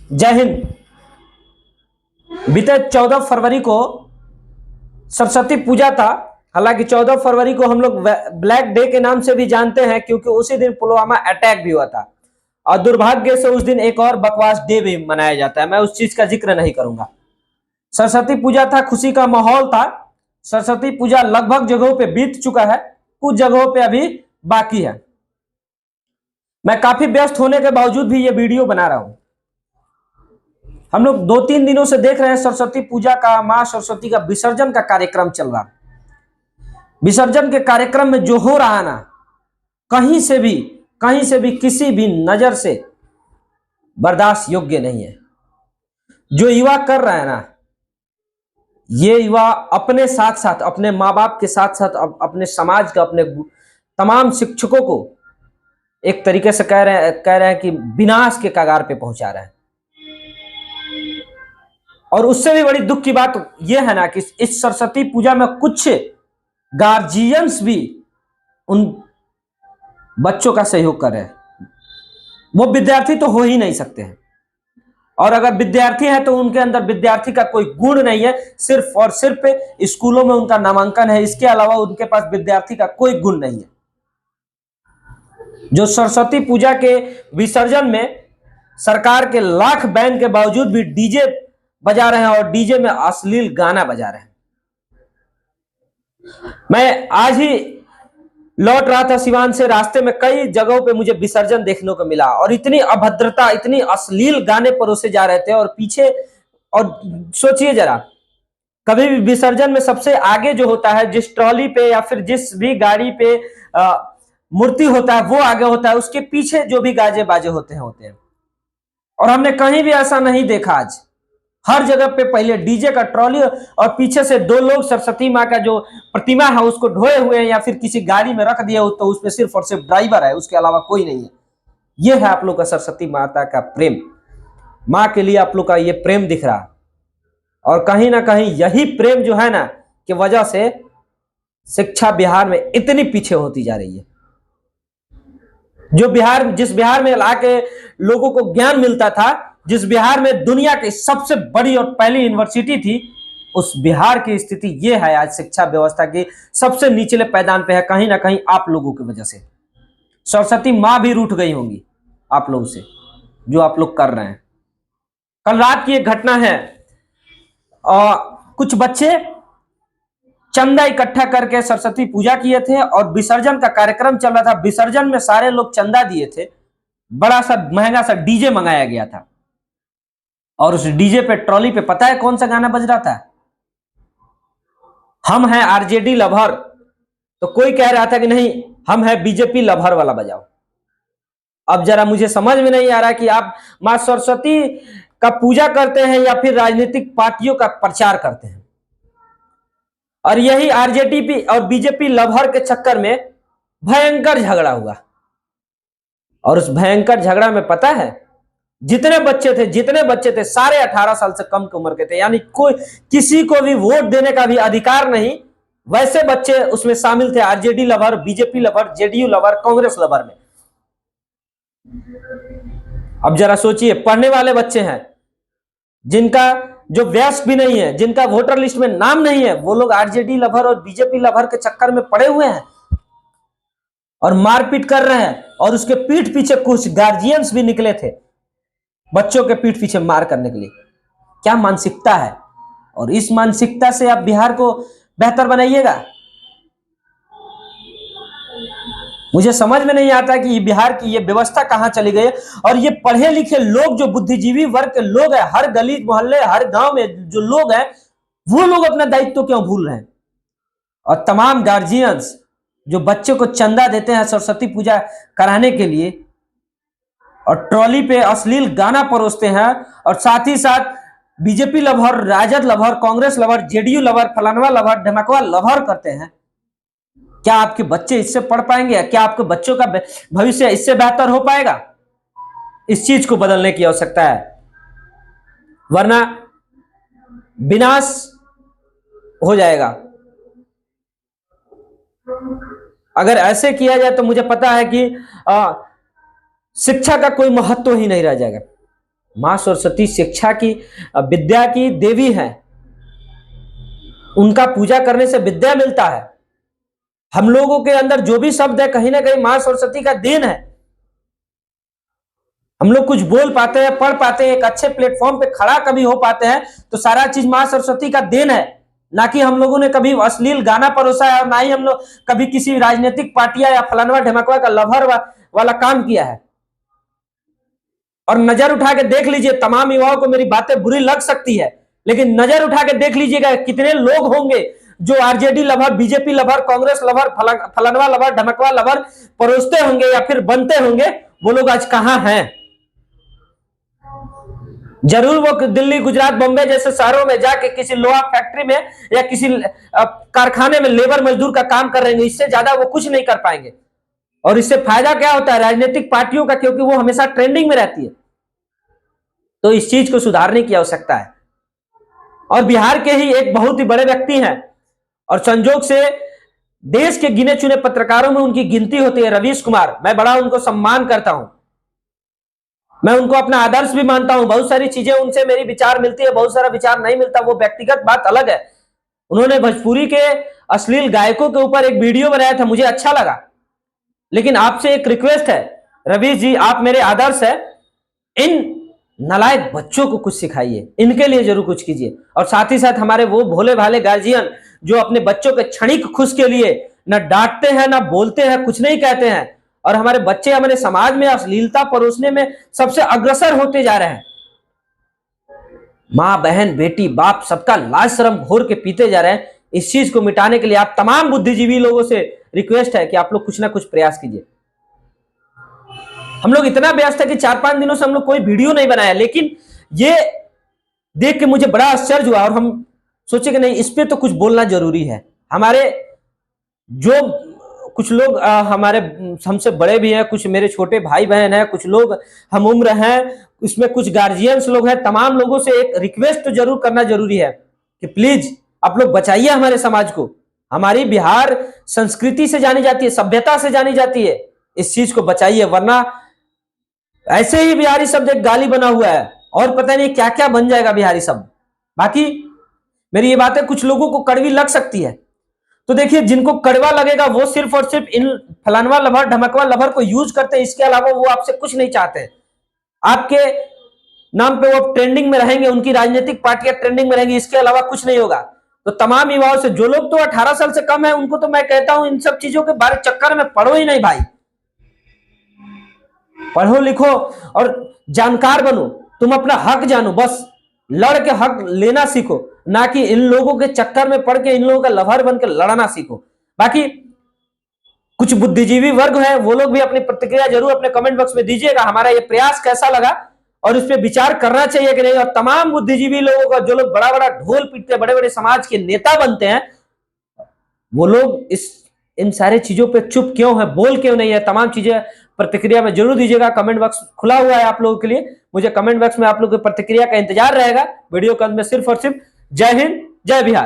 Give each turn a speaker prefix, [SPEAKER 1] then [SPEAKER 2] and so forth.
[SPEAKER 1] जय हिंद। बीते 14 फरवरी को सरस्वती पूजा था। हालांकि 14 फरवरी को हम लोग ब्लैक डे के नाम से भी जानते हैं, क्योंकि उसी दिन पुलवामा अटैक भी हुआ था। और दुर्भाग्य से उस दिन एक और बकवास डे भी मनाया जाता है। मैं उस चीज का जिक्र नहीं करूंगा। सरस्वती पूजा था, खुशी का माहौल था। सरस्वती पूजा लगभग जगहों पे बीत चुका है, कुछ जगहों पे अभी बाकी है। मैं काफी व्यस्त होने के बावजूद भी ये वीडियो बना रहा हूं। हम लोग 2-3 दिनों से देख रहे हैं सरस्वती पूजा का, मां सरस्वती का विसर्जन का कार्यक्रम चल रहा। विसर्जन के कार्यक्रम में जो हो रहा ना, कहीं से भी किसी भी नजर से बर्दाश्त योग्य नहीं है। जो युवा कर रहा है ना, ये युवा अपने साथ साथ, अपने माँ बाप के साथ साथ, अपने समाज का, अपने तमाम शिक्षकों को एक तरीके से कह रहे हैं कि विनाश के कगार पे पहुंचा रहे हैं। और उससे भी बड़ी दुख की बात यह है ना कि इस सरस्वती पूजा में कुछ गार्जियंस भी उन बच्चों का सहयोग कर रहे हैं। वो विद्यार्थी तो हो ही नहीं सकते हैं, और अगर विद्यार्थी है तो उनके अंदर विद्यार्थी का कोई गुण नहीं है। सिर्फ और सिर्फ स्कूलों में उनका नामांकन है, इसके अलावा उनके पास विद्यार्थी का कोई गुण नहीं है। जो सरस्वती पूजा के विसर्जन में सरकार के लाख बैन के बावजूद भी डीजे बजा रहे हैं, और डीजे में अश्लील गाना बजा रहे हैं। मैं आज ही लौट रहा था सिवान से, रास्ते में कई जगहों पे मुझे विसर्जन देखने को मिला, और इतनी अभद्रता, इतनी अश्लील गाने परोसे जा रहे थे। और पीछे, और सोचिए जरा, कभी भी विसर्जन में सबसे आगे जो होता है, जिस ट्रॉली पे या फिर जिस भी गाड़ी पे मूर्ति होता है वो आगे होता है, उसके पीछे जो भी गाजे बाजे होते हैं। और हमने कहीं भी ऐसा नहीं देखा। आज हर जगह पे पहले डीजे का ट्रॉली, और पीछे से 2 लोग सरस्वती माँ का जो प्रतिमा है उसको ढोए हुए हैं, या फिर किसी गाड़ी में रख दिया हो, तो उसमें सिर्फ और सिर्फ ड्राइवर है, उसके अलावा कोई नहीं है। यह है आप लोग का सरस्वती माता का प्रेम। माँ के लिए आप लोग का ये प्रेम दिख रहा। और कहीं ना कहीं यही प्रेम जो है ना, कि वजह से शिक्षा बिहार में इतनी पीछे होती जा रही है। जिस बिहार में लाके लोगों को ज्ञान मिलता था, जिस बिहार में दुनिया की सबसे बड़ी और पहली यूनिवर्सिटी थी, उस बिहार की स्थिति यह है आज। शिक्षा व्यवस्था की सबसे निचले पैदान पे है, कहीं ना कहीं आप लोगों की वजह से। सरस्वती मां भी रूठ गई होंगी आप लोगों से, जो आप लोग कर रहे हैं। कल रात की एक घटना है, कुछ बच्चे चंदा इकट्ठा करके सरस्वती पूजा किए थे, और विसर्जन का कार्यक्रम चल रहा था। विसर्जन में सारे लोग चंदा दिए थे, बड़ा सा महंगा सा डीजे मंगाया गया था। और उस डीजे पे, ट्रॉली पे, पता है कौन सा गाना बज रहा था? हम हैं आरजेडी लवर। तो कोई कह रहा था कि नहीं, हम हैं बीजेपी लवर वाला बजाओ। अब जरा मुझे समझ में नहीं आ रहा कि आप मां सरस्वती का पूजा करते हैं या फिर राजनीतिक पार्टियों का प्रचार करते हैं। और यही आरजेडी और बीजेपी लवर के चक्कर में भयंकर झगड़ा हुआ। और उस भयंकर झगड़ा में पता है, जितने बच्चे थे सारे 18 साल से कम की उम्र के थे। यानी कोई, किसी को भी वोट देने का भी अधिकार नहीं, वैसे बच्चे उसमें शामिल थे। RJD lover, BJP lover, JDU lover, Congress lover में। अब जरा सोचिए, पढ़ने वाले बच्चे हैं, जिनका जो वयस्क भी नहीं है, जिनका वोटर लिस्ट में नाम नहीं है, वो लोग आरजेडी लवर और बीजेपी लवर के चक्कर में पड़े हुए हैं और मारपीट कर रहे हैं। और उसके पीठ पीछे कुछ गार्जियंस भी निकले थे बच्चों के पीठ पीछे मार करने के लिए। क्या मानसिकता है? और इस मानसिकता से आप बिहार को बेहतर बनाइएगा? मुझे समझ में नहीं आता कि बिहार की ये व्यवस्था कहां चली गई है। और ये पढ़े लिखे लोग, जो बुद्धिजीवी वर्ग के लोग हैं, हर गली मोहल्ले, हर गांव में जो लोग हैं, वो लोग अपना दायित्व क्यों भूल रहे हैं? और तमाम गार्जियंस जो बच्चों को चंदा देते हैं सरस्वती पूजा कराने के लिए, और ट्रॉली पे अश्लील गाना परोसते हैं, और साथ ही साथ BJP lover, Rajad lover, Congress lover, JDU lover, फलानवा लवर, ढमकवा लवर करते हैं। क्या आपके बच्चे इससे पढ़ पाएंगे? क्या आपके बच्चों का भविष्य इससे बेहतर हो पाएगा? इस चीज को बदलने की आवश्यकता है, वरना विनाश हो जाएगा। अगर ऐसे किया जाए तो मुझे पता है कि शिक्षा का कोई महत्व ही नहीं रह जाएगा। माँ सरस्वती शिक्षा की, विद्या की देवी है। उनका पूजा करने से विद्या मिलता है। हम लोगों के अंदर जो भी शब्द है कहीं ना कहीं माँ सरस्वती का देन है। हम लोग कुछ बोल पाते हैं, पढ़ पाते हैं, एक अच्छे प्लेटफॉर्म पे खड़ा कभी हो पाते हैं, तो सारा चीज माँ सरस्वती का देन है। ना कि हम लोगों ने कभी अश्लील गाना परोसा है, और ना ही हम लोग कभी किसी राजनीतिक पार्टियां या फलानवा ढमकवा का लभर वाला काम किया है। और नजर उठा के देख लीजिए, तमाम युवाओं को मेरी बातें बुरी लग सकती है, लेकिन नजर उठा के देख लीजिएगा कितने लोग होंगे जो RJD lover, BJP lover, Congress lover, फलानवा लवर, ढमकवा लवर परोसते होंगे या फिर बनते होंगे, वो लोग आज कहां हैं। जरूर वो दिल्ली, गुजरात, बॉम्बे जैसे शहरों में जाके किसी लोहा फैक्ट्री में या किसी कारखाने में लेबर मजदूर का काम कर रहे हैं, इससे ज्यादा वो कुछ नहीं कर पाएंगे। और इससे फायदा क्या होता है राजनीतिक पार्टियों का, क्योंकि वो हमेशा ट्रेंडिंग में रहती है। तो इस चीज को सुधारने की आवश्यकता है। और बिहार के ही एक बहुत ही बड़े व्यक्ति हैं, और संजोग से देश के गिने चुने पत्रकारों में उनकी गिनती होती है, रवीश कुमार। मैं बड़ा उनको सम्मान करता हूं, मैं उनको अपना आदर्श भी मानता हूं। बहुत सारी चीजें उनसे मेरी विचार मिलती है, बहुत सारा विचार नहीं मिलता, वो व्यक्तिगत बात अलग है। उन्होंने भोजपुरी के अश्लील गायकों के ऊपर एक वीडियो बनाया था, मुझे अच्छा लगा। लेकिन आपसे एक रिक्वेस्ट है रवीश जी, आप मेरे आदर्श है, इन नालायक बच्चों को कुछ सिखाइए, इनके लिए जरूर कुछ कीजिए। और साथ ही साथ हमारे वो भोले भाले गार्जियन जो अपने बच्चों के क्षणिक खुश के लिए न डांटते हैं, न बोलते हैं, कुछ नहीं कहते हैं, और हमारे बच्चे हमारे समाज में अश्लीलता परोसने में सबसे अग्रसर होते जा रहे हैं। मां, बहन, बेटी, बाप सबका लाज शर्म घोर के पीते जा रहे हैं। इस चीज को मिटाने के लिए आप तमाम बुद्धिजीवी लोगों से रिक्वेस्ट है कि आप लोग कुछ ना कुछ प्रयास कीजिए। हम लोग इतना व्यस्त है कि 4-5 दिनों से हम लोग कोई वीडियो नहीं बनाया, लेकिन ये देख के मुझे बड़ा आश्चर्य हुआ और हम सोचे कि नहीं, इस पे तो कुछ बोलना जरूरी है। हमारे जो कुछ लोग हमारे हमसे बड़े भी हैं, कुछ मेरे छोटे भाई बहन हैं, कुछ लोग हम उम्र हैं, उसमें कुछ गार्जियंस लोग हैं, तमाम लोगों से एक रिक्वेस्ट तो जरूर करना जरूरी है कि प्लीज आप लोग बचाइए हमारे समाज को। हमारी बिहार संस्कृति से जानी जाती है, सभ्यता से जानी जाती है, इस चीज को बचाइए, वरना ऐसे ही बिहारी शब्द एक गाली बना हुआ है और पता नहीं क्या क्या बन जाएगा बिहारी शब्द। बाकी मेरी ये बातें कुछ लोगों को कड़वी लग सकती है, तो देखिए जिनको कड़वा लगेगा वो सिर्फ और सिर्फ इन फलानवा लभर, ढमकवा लभर को यूज करते हैं, इसके अलावा वो आपसे कुछ नहीं चाहते हैं। आपके नाम पे वो ट्रेंडिंग में रहेंगे, उनकी राजनीतिक पार्टियां ट्रेंडिंग में रहेंगी, इसके अलावा कुछ नहीं होगा। तो तमाम युवाओं से, जो लोग तो 18 साल से कम है, उनको तो मैं कहता हूं इन सब चीजों के बारे चक्कर में पढ़ो ही नहीं भाई। पढ़ो लिखो और जानकार बनो, तुम अपना हक जानो, बस लड़ के हक लेना सीखो, ना कि इन लोगों के चक्कर में पड़ के इन लोगों का लभर बन के लड़ना सीखो। बाकी कुछ बुद्धिजीवी वर्ग है, वो लोग भी अपनी प्रतिक्रिया जरूर अपने कमेंट बॉक्स में दीजिएगा, हमारा ये प्रयास कैसा लगा और इस पे विचार करना चाहिए कि नहीं। और तमाम बुद्धिजीवी लोगों का, जो लोग बड़ा बड़ा ढोल पीटते, बड़े बड़े समाज के नेता बनते हैं, वो लोग इन सारे चीजों पे चुप क्यों है, बोल क्यों नहीं है, तमाम चीजें प्रतिक्रिया में जरूर दीजिएगा। कमेंट बॉक्स खुला हुआ है आप लोगों के लिए, मुझे कमेंट बॉक्स में आप लोगों की प्रतिक्रिया का इंतजार रहेगा। वीडियो के अंत में सिर्फ और सिर्फ जय हिंद, जय बिहार।